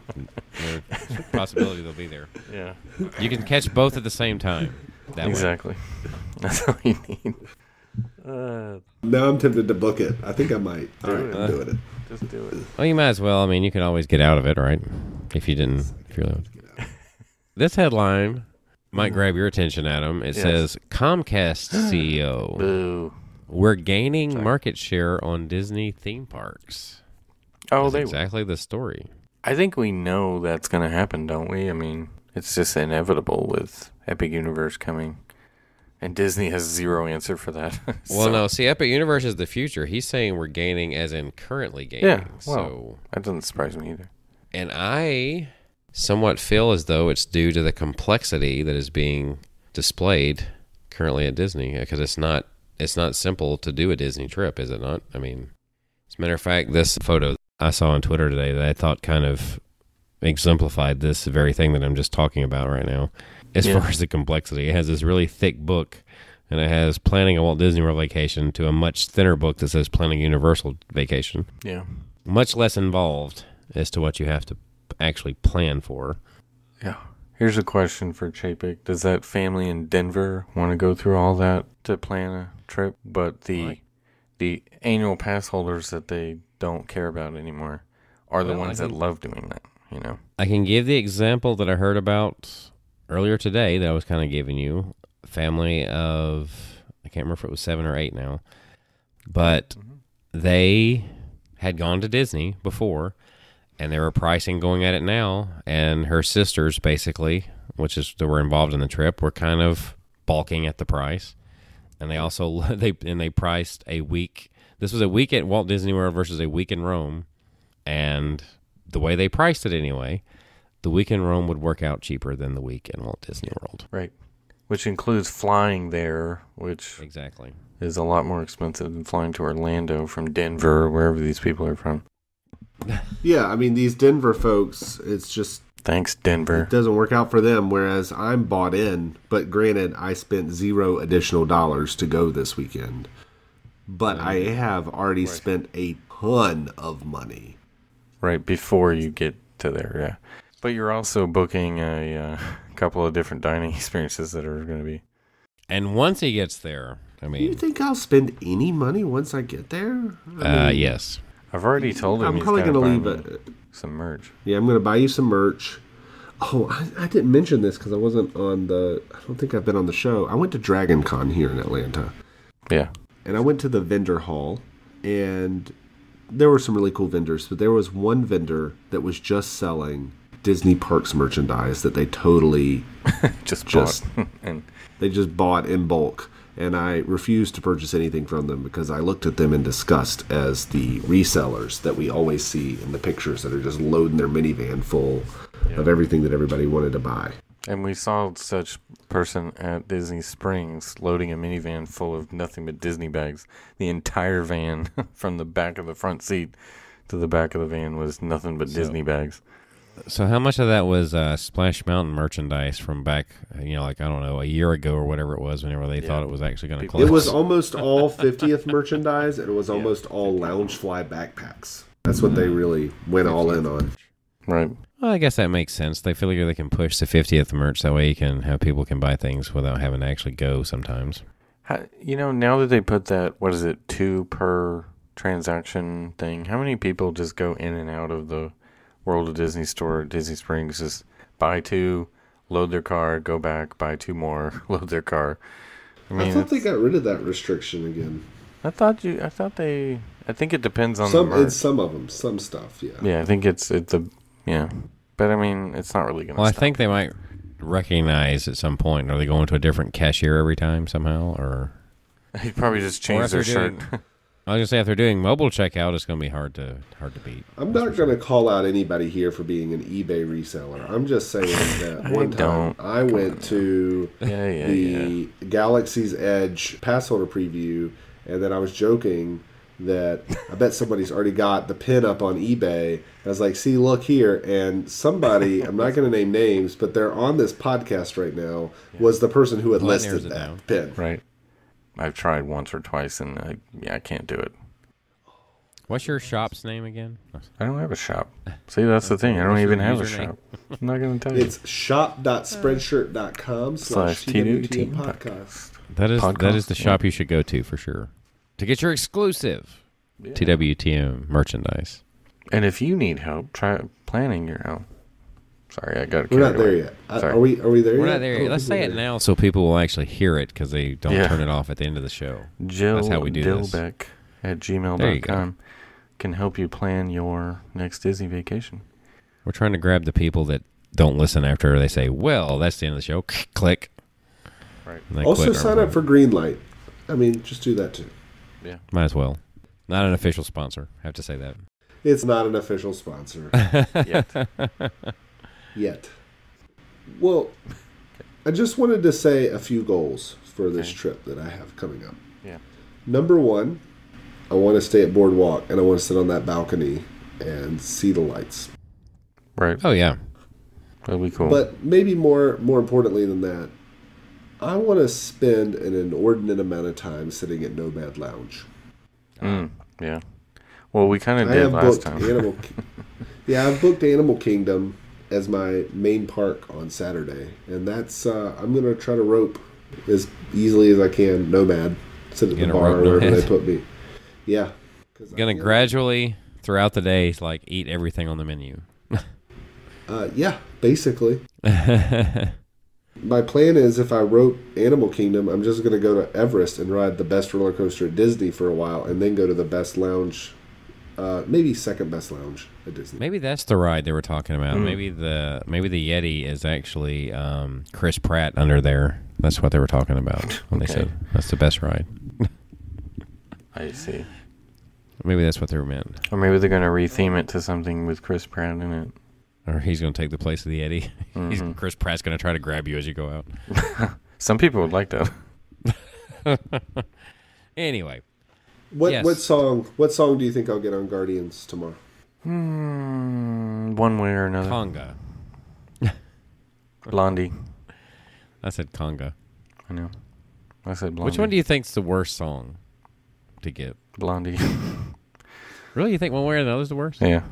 There's a possibility they'll be there. Yeah. You can catch both at the same time. That way. Exactly. That's all you need. Now I'm tempted to book it. I think I might. All right, I'm doing it. Just do it. Well, you might as well. I mean, you can always get out of it, right? If you didn't. If you're This headline might grab your attention, Adam. It says, Comcast CEO. Boo. We're gaining market share on Disney theme parks. Oh, That's exactly the story. I think we know that's going to happen, don't we? I mean, it's just inevitable with Epic Universe coming. And Disney has zero answer for that. Well, no. See, Epic Universe is the future. He's saying we're gaining as in currently gaining. Yeah, well, So, that doesn't surprise me either. and I somewhat feel as though it's due to the complexity that is being displayed currently at Disney, because it's not simple to do a Disney trip, is it not? I mean, as a matter of fact, this photo I saw on Twitter today that I thought kind of exemplified this very thing that I'm just talking about right now. As far as the complexity, it has this really thick book, and it has planning a Walt Disney World vacation to a much thinner book that says planning Universal vacation. Yeah. Much less involved as to what you have to actually plan for. Yeah. Here's a question for Chapek. Does that family in Denver want to go through all that to plan a trip? But the annual pass holders that they don't care about anymore are the ones that love doing that, you know? I can give the example that I heard about earlier today that I was kind of giving you. Family of, I can't remember if it was 7 or 8 now, but they had gone to Disney before, and they were pricing going at it now, and her sisters basically, which is that were involved in the trip, were kind of balking at the price. And they also they priced a week. This was a week at Walt Disney World versus a week in Rome, and the way they priced it anyway, the week in Rome would work out cheaper than the week in Walt Disney World. Right. Which includes flying there, which Exactly. is a lot more expensive than flying to Orlando from Denver or wherever these people are from. Yeah, I mean, these Denver folks, it's just, Thanks, Denver. it doesn't work out for them, whereas I'm bought in. But granted, I spent $0 additional dollars to go this weekend. But I have already spent a ton of money. Right, before you get to there, yeah. But you're also booking a couple of different dining experiences that are going to be... And once he gets there, I You mean, think I'll spend any money once I get there? yes. I've already told him I'm he's probably gotta going to buy leave me. some merch. Yeah, I'm going to buy you some merch. Oh, I didn't mention this because I wasn't on the... I don't think I've been on the show. I went to Dragon Con here in Atlanta. Yeah. And I went to the vendor hall, and there were some really cool vendors, but there was one vendor that was just selling Disney Parks merchandise that they totally just bought. And they just bought in bulk. And I refused to purchase anything from them because I looked at them in disgust as the resellers that we always see in the pictures that are just loading their minivan full of everything that everybody wanted to buy. And we saw such person at Disney Springs loading a minivan full of nothing but Disney bags. The entire van, from the back of the front seat to the back of the van, was nothing but Disney bags. So how much of that was Splash Mountain merchandise from back, like, I don't know, a year ago or whatever it was, whenever they thought it was actually going to close? It was almost all 50th merchandise, and it was almost all Loungefly backpacks. That's what they really went all in on. Right. Well, I guess that makes sense. They figure they can push the 50th merch. That way you can have people can buy things without having to actually go sometimes. Now that they put that, 2 per transaction thing, how many people just go in and out of the World of Disney store at Disney Springs, just buy 2, load their car, go back, buy 2 more, load their car? I thought they got rid of that restriction again. I think it depends on some of them, some stuff, yeah. Yeah, I think but I mean, it's not really going to I think they might recognize at some point. Are they going to a different cashier every time somehow, or they probably just change their shirt? I was going to say, if they're doing mobile checkout, it's going to be hard to beat. I'm not going to call out anybody here for being an eBay reseller. I'm just saying that one time I went to the Galaxy's Edge pass holder preview, and then I was joking that I bet somebody's already got the pin up on eBay. I was like, see, look here. And somebody, I'm not going to name names, but they're on this podcast right now, was the person who had listed that pin. Right. I've tried once or twice, and I can't do it. What's your shop's name again? I don't have a shop. See, that's the thing. I don't even have a shop. I'm not going to tell you. It's shop.spreadshirt.com/TWTM podcast. That is the shop you should go to for sure to get your exclusive TWTM merchandise. And if you need help, try planning your own. Sorry, I got it. We're not there yet. Are we there yet? We're not there yet. Let's say it now so people will actually hear it because they don't turn it off at the end of the show. That's how we do Dilbeck at gmail.com can help you plan your next Disney vacation. We're trying to grab the people that don't listen after they say, well, that's the end of the show. Click. Right. Also sign up for Greenlight. I mean, just do that too. Yeah. Might as well. Not an official sponsor. I have to say that. It's not an official sponsor. Yet. Well, I just wanted to say a few goals for this trip that I have coming up. Yeah. Number 1, I want to stay at Boardwalk, and I want to sit on that balcony and see the lights. Right. Oh, yeah. That'd be cool. But maybe more importantly than that, I want to spend an inordinate amount of time sitting at Nomad Lounge. Yeah. Well, we kind of did last time. I've booked Animal Kingdom as my main park on Saturday, and that's I'm going to try to rope as easily as I can Nomad, sit at the bar or wherever they put me. Yeah. Going to gradually, throughout the day, like eat everything on the menu. Yeah, basically. My plan is if I rope Animal Kingdom, I'm just going to go to Everest and ride the best roller coaster at Disney for a while, and then go to the best lounge, maybe second best lounge at Disney. Maybe that's the ride they were talking about. Maybe the Yeti is actually Chris Pratt under there. That's what they were talking about when they said that's the best ride. I see. Maybe that's what they meant. Or maybe they're going to retheme it to something with Chris Pratt in it. Or he's going to take the place of the Yeti. Chris Pratt's going to try to grab you as you go out. Some people would like that. Anyway. What song do you think I'll get on Guardians tomorrow? One way or another. Conga. Blondie. I said Conga. I know. I said Blondie. Which one do you think's the worst song to get? Blondie. Really? You think one way or another's the worst? Yeah.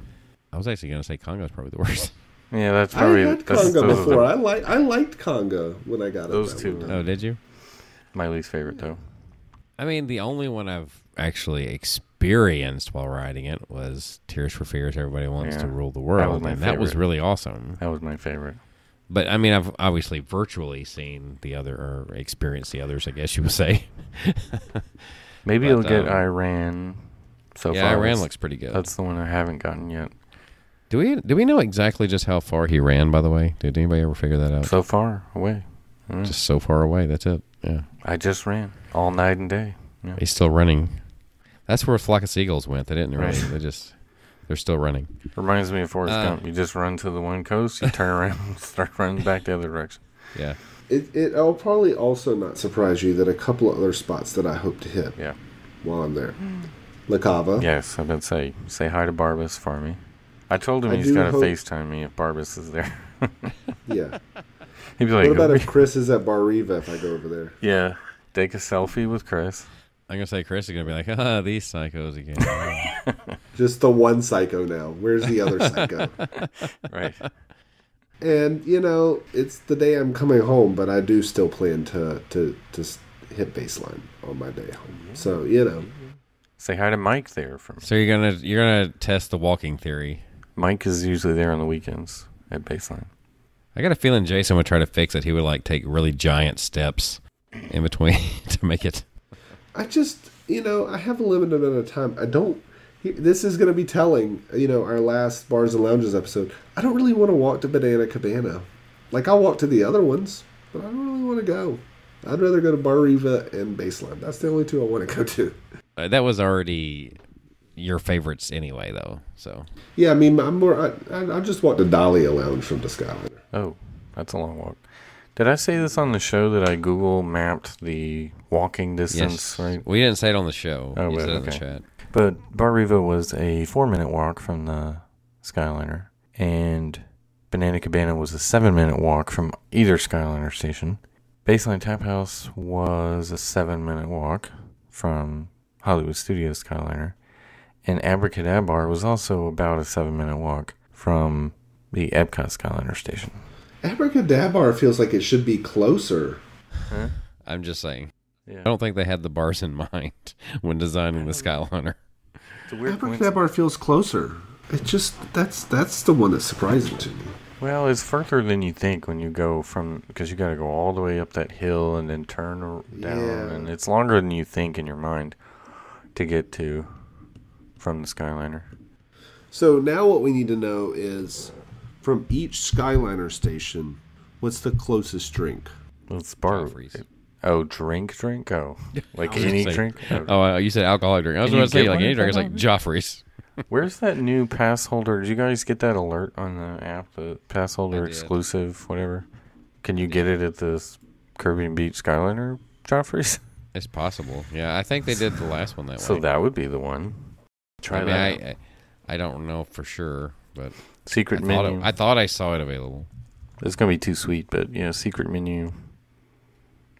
I was actually going to say Conga's probably the worst. Yeah, that's probably... I had Conga before. I liked Conga when I got those two. Oh, did you? My least favorite, though. I mean, the only one I've actually experienced while riding it was Tears for Fears. Everybody wants to rule the world. That was my favorite. That was really awesome. That was my favorite. But I mean, I've obviously virtually seen the other, or experienced the others, I guess you would say. Maybe you'll get Iran. So yeah, far, Iran looks pretty good. That's the one I haven't gotten yet. Do we know exactly just how far he ran, by the way? Did anybody ever figure that out? So far away. Just so far away, that's it. Yeah. I just ran all night and day. Yeah. He's still running. That's where a flock of seagulls went. They didn't run. They're still running. Reminds me of Forrest Gump. You just run to the one coast, you turn around and start running back the other direction. Yeah. It'll probably also not surprise you that a couple of other spots that I hope to hit while I'm there. La Cava. Yes, I've been say hi to Barbas for me. I told him he's got to FaceTime me if Barbas is there. Yeah. He'd be like, what about if Chris is at Bar Riva if I go over there? Yeah. Take a selfie with Chris. I'm going to say Chris is going to be like, these psychos again. Just the one psycho now. Where's the other psycho? Right. And, it's the day I'm coming home, but I do still plan to hit baseline on my day home. So, Say hi to Mike there from. So you're gonna test the walking theory. Mike is usually there on the weekends at baseline. I got a feeling Jason would try to fix it. He would take really giant steps in between to make it. I just, I have a limited amount of time. This is going to be telling, our last Bars and Lounges episode. I don't really want to walk to Banana Cabana. I'll walk to the other ones, but I don't really want to go. I'd rather go to Bar Riva and Baseline. That's the only two I want to go to. That was already your favorites anyway, though. So yeah, I mean, I just walked to Dahlia Lounge from the Skyliner. Oh, that's a long walk. Did I say this on the show that I Google mapped the walking distance? Yes. Right. We didn't say it on the show. Oh, you said it okay. in the chat. But Bar Riva was a 4-minute walk from the Skyliner, and Banana Cabana was a 7-minute walk from either Skyliner station. Baseline Tap House was a 7-minute walk from Hollywood Studios Skyliner, and Abracadabra was also about a 7-minute walk from the Epcot Skyliner station. Abracadabra feels like it should be closer. Huh? I'm just saying. Yeah. I don't think they had the bars in mind when designing the Skyliner. It's a weird Abracadabra feels closer. It just that's the one that's surprising to me. Well, it's further than you think when you go because you got to go all the way up that hill and then turn down, and it's longer than you think in your mind to get to from the Skyliner. So now what we need to know is, from each Skyliner station, what's the closest drink? Well, it's bar. Joffrey's. Oh, drink? Oh, like any drink? You said alcoholic drink. I was Can about you to say get like one any at drink. It's that like one? Joffrey's. Where's that new pass holder? Did you guys get that alert on the app? The pass holder exclusive, whatever. Can you get it at the Caribbean Beach Skyliner, Joffrey's? It's possible. Yeah, I think they did the last one that way. So that would be the one. Try that. I don't know for sure, but Secret menu. I thought I saw it available. It's gonna be too sweet, but secret menu.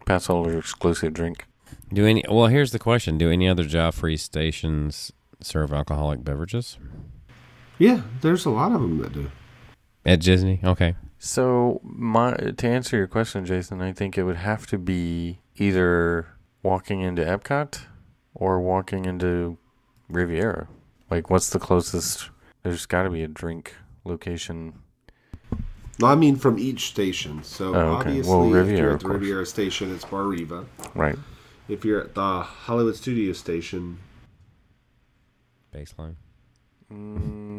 Pass holder exclusive drink. Well, here's the question: do any other Joffrey stations serve alcoholic beverages? Yeah, there's a lot of them that do. At Disney? Okay. So, to answer your question, Jason, I think it would have to be either walking into Epcot or walking into Riviera. What's the closest? There's got to be a drink location. No, I mean from each station. So obviously, Riviera, if you're at the Riviera station, it's Bar Riva. Right. If you're at the Hollywood Studios station, Baseline.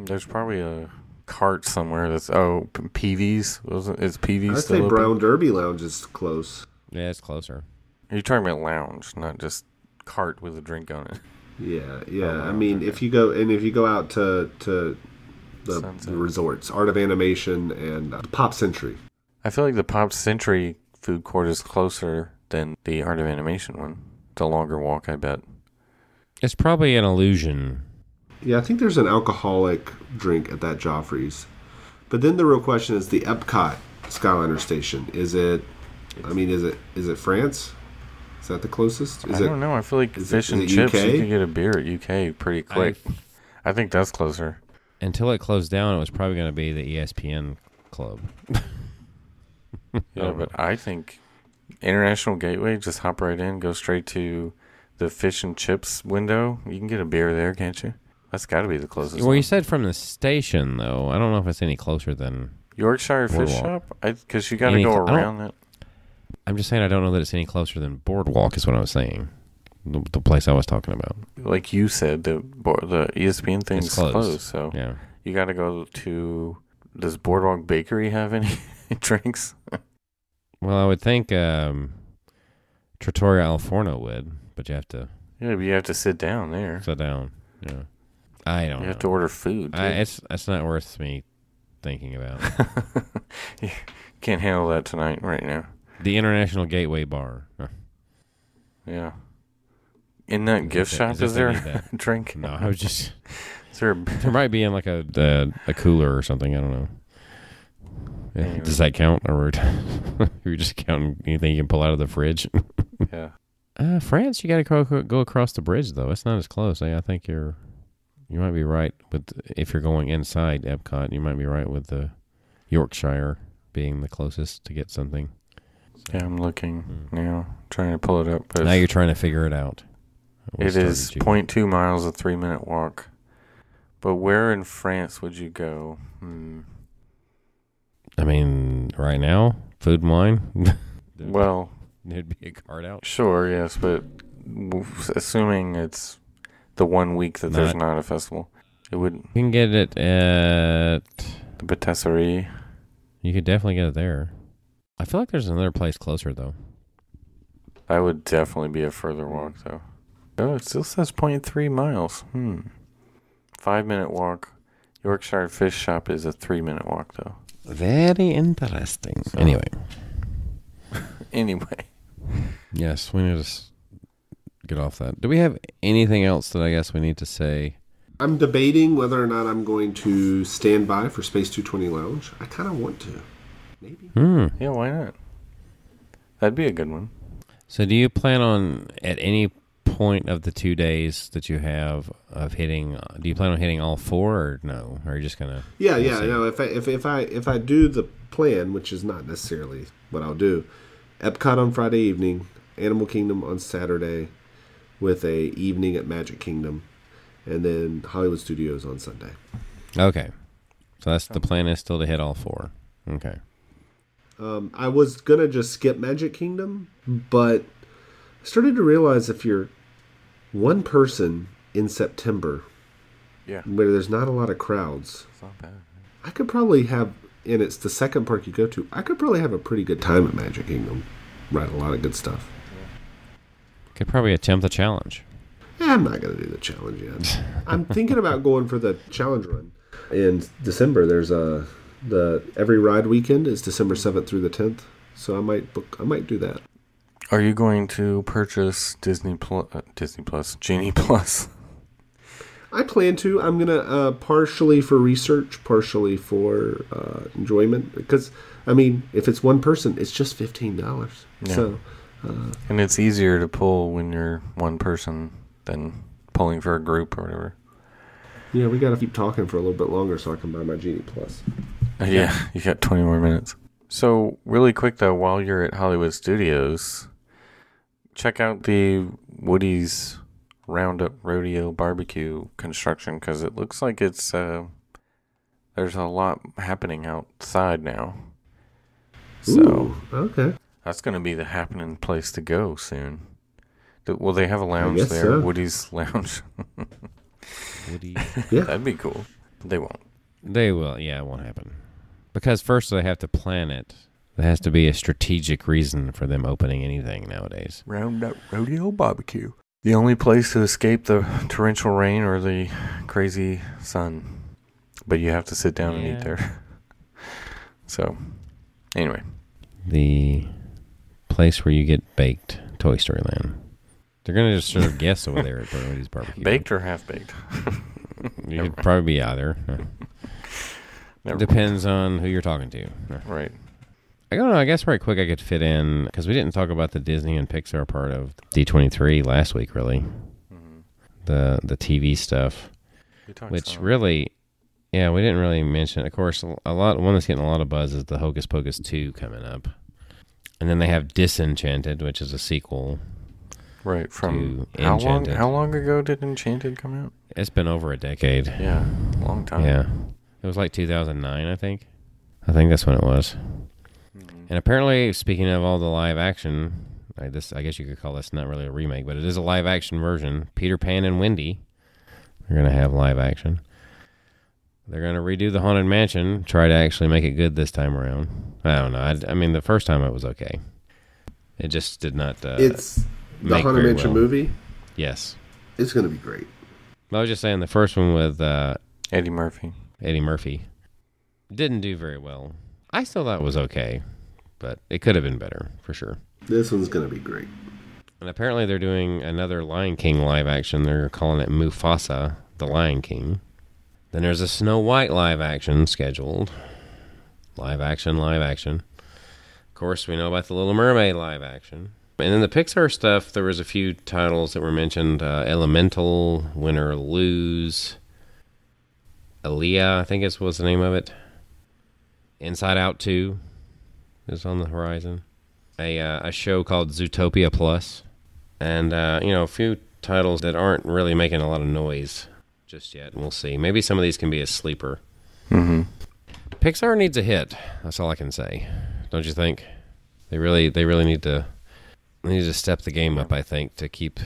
There's probably a cart somewhere that's Peavy's. Is Peavy's I'd still say open? Brown Derby Lounge is close. Yeah, it's closer. You're talking about lounge, not just cart with a drink on it. Yeah. Oh, I mean, okay. if you go out to the Sunset. resorts, Art of Animation and Pop Century. I feel like the Pop Century food court is closer than the Art of Animation one. It's a longer walk, I bet. It's probably an illusion. Yeah, I think there's an alcoholic drink at that Joffrey's. But then the real question is the Epcot Skyliner station. Is it France? Is that the closest? I don't know. I feel like fish and chips, you can get a beer at UK pretty quick. I think that's closer. Until it closed down, it was probably going to be the ESPN club. Yeah, but I think International Gateway, just hop right in, go straight to the fish and chips window. You can get a beer there, can't you? That's got to be the closest Well, one. you said from the station, though. I don't know if it's any closer than Yorkshire Fish Boardwalk. Shop? Because you got to go around it. I'm just saying I don't know that it's any closer than Boardwalk is what I was saying. The place I was talking about. Like you said, the ESPN thing's It's closed. closed. So Yeah. you got to go to... Does Boardwalk Bakery have any drinks? Well, I would think Trattoria Al Forno would, but you have to Yeah, but you have to sit down there. sit down. Yeah. I don't know. You have to order food. Too. It's not worth me thinking about. You can't handle that tonight, right now. The International Gateway Bar. Yeah. In that gift shop, is there a drink? No, I was just... Is there There might be in like a cooler or something. I don't know. Yeah, Anyway. does that count, or you're just counting anything you can pull out of the fridge? Yeah. France, you got to go across the bridge though. It's not as close. I think you might be right with if you're going inside Epcot. You might be right with the Yorkshire being the closest to get something. So, Yeah, I'm looking now, trying to pull it up. But now you're trying to figure it out. it is 0.2 miles, a 3-minute walk. But where in France would you go? I mean, right now, Food and Wine. Well, There'd be a card out. sure, yes, but assuming it's the 1 week that there's not a festival, it would... You can get it at... The Patisserie. You could definitely get it there. I feel like there's another place closer, though. That would definitely be a further walk, though. Oh, it still says 0.3 miles. 5-minute walk. Yorkshire Fish Shop is a 3-minute walk, though. Very interesting. So- Anyway. Anyway. Yes, we need to get off that. Do we have anything else that I guess we need to say? I'm debating whether or not I'm going to stand by for Space 220 Lounge. I kind of want to. Maybe. Yeah, why not? That'd be a good one. So do you plan on, at any point of the 2 days that you have of hitting, do you plan on hitting all four or no? Or are you just going to... Yeah. No, if I do the plan, which is not necessarily what I'll do, Epcot on Friday evening, Animal Kingdom on Saturday, with a evening at Magic Kingdom, and then Hollywood Studios on Sunday. Okay. So that's the plan is still to hit all four. Okay. I was gonna just skip Magic Kingdom, but I started to realize if you're one person in September, Yeah. where there's not a lot of crowds, It's not bad. I could probably have, and it's the second park you go to, I could probably have a pretty good time at Magic Kingdom. Ride a lot of good stuff. Could probably attempt the challenge. Yeah, I'm not going to do the challenge yet. I'm thinking about going for the challenge run. In December, there's every ride weekend is December 7th through the 10th. So I might do that. Are you going to purchase Disney Plus, Genie Plus? I plan to. I'm going to partially for research, partially for enjoyment. Because, I mean, if it's one person, it's just $15. Yeah. So, And it's easier to pull when you're one person than pulling for a group or whatever. yeah, we got to keep talking for a little bit longer so I can buy my Genie Plus. Yeah, you got 20 more minutes. So, really quick though, while you're at Hollywood Studios, check out the Woody's Roundup Rodeo Barbecue construction, because it looks like it's there's a lot happening outside now. So, Ooh, okay. that's going to be the happening place to go soon. Will they have a lounge guess there? so. Woody's Lounge? Woody. Yeah. That'd be cool. They won't. They will. Yeah, it won't happen. Because first they have to plan it. There has to be a strategic reason for them opening anything nowadays. Roundup Rodeo Barbecue. The only place to escape the torrential rain or the crazy sun. But you have to sit down and eat there. So, anyway. The place where you get baked, Toy Story Land. They're going to just sort of guess over there at Woody's Barbecue. Baked or half baked? You could probably be either. Depends on who you're talking to. Right. I don't know. I guess right quick I could fit in, because we didn't talk about the Disney and Pixar part of D23 last week, really. Mm-hmm. The TV stuff, which really, yeah, we didn't really mention. Of course, one that's getting a lot of buzz is the Hocus Pocus 2 coming up. And then they have Disenchanted, which is a sequel. Right, from to how Enchanted. how long ago did Enchanted come out? It's been over a decade. Yeah, long time. Yeah. It was like 2009, I think. I think that's when it was. And apparently, speaking of all the live action, I guess you could call this not really a remake, but it is a live action version. Peter Pan and Wendy are going to have live action. They're going to redo the Haunted Mansion, try to actually make it good this time around. I don't know. I mean, the first time it was okay. It just did not. It's the Haunted Mansion movie. Yes, it's going to be great. I was just saying the first one with Eddie Murphy didn't do very well. I still thought it was okay, but it could have been better for sure. This one's going to be great. And apparently they're doing another Lion King live action. They're calling it Mufasa, the Lion King. Then there's a Snow White live action scheduled. Live action. Of course, we know about the Little Mermaid live action. And in the Pixar stuff, there was a few titles that were mentioned. Elemental, Win or Lose. Aaliyah, I think was the name of it. Inside Out 2 is on the horizon. A show called Zootopia Plus. And, a few titles that aren't really making a lot of noise just yet. We'll see. Maybe some of these can be a sleeper. Mm-hmm. Pixar needs a hit. That's all I can say. Don't you think? They really need to step the game up, I think, to keep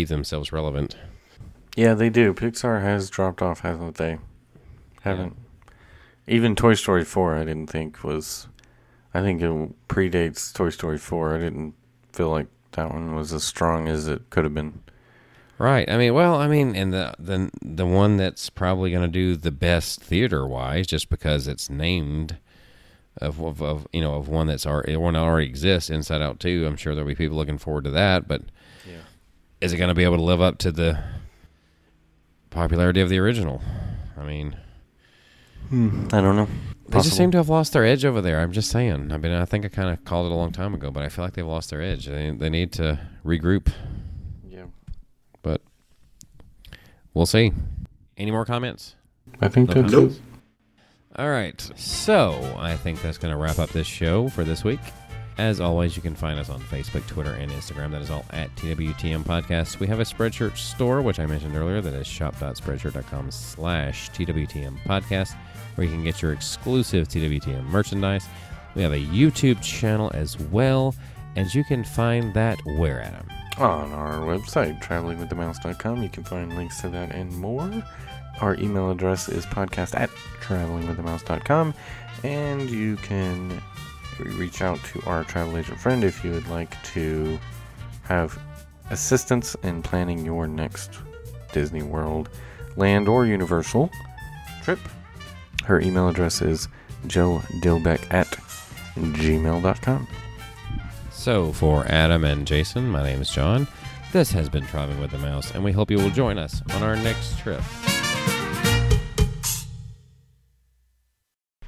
themselves relevant. Yeah, they do. Pixar has dropped off, hasn't they? Haven't. Even Toy Story 4, I didn't think was. I think it predates Toy Story 4. I didn't feel like that one was as strong as it could have been. Right. and the one that's probably going to do the best theater-wise, just because it's named of one that's already exists, Inside Out 2. I'm sure there'll be people looking forward to that, but is it going to be able to live up to the popularity of the original? I mean, I don't know. They just seem to have lost their edge over there. I'm just saying. I mean, I think I kind of called it a long time ago, but I feel like they've lost their edge. They need to regroup. Yeah. But we'll see. Any more comments? I think that's Nope. it. All right. So I think that's going to wrap up this show for this week. As always, you can find us on Facebook, Twitter, and Instagram. That is all at TWTM Podcast. We have a Spreadshirt store, which I mentioned earlier. That is shop.spreadshirt.com/TWTM Podcast, where you can get your exclusive TWTM merchandise. We have a YouTube channel as well, and you can find that where, Adam? On our website, travelingwiththemouse.com. You can find links to that and more. Our email address is podcast@travelingwiththemouse.com, and you can reach out to our travel agent friend if you would like to have assistance in planning your next Disney World, Land, or Universal trip. Her email address is jodilbeck@gmail.com. So for Adam and Jason, my name is John. This has been Traveling with the Mouse, and we hope you will join us on our next trip.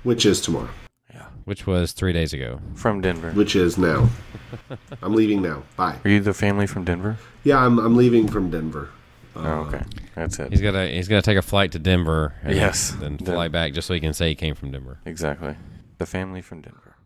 Which is tomorrow. Which was 3 days ago. From Denver. Which is now. I'm leaving now. Bye. Are you the family from Denver? Yeah, I'm leaving from Denver. Oh, okay. That's it. He's gonna take a flight to Denver. And Yes. Then fly back just so he can say he came from Denver. Exactly. The family from Denver.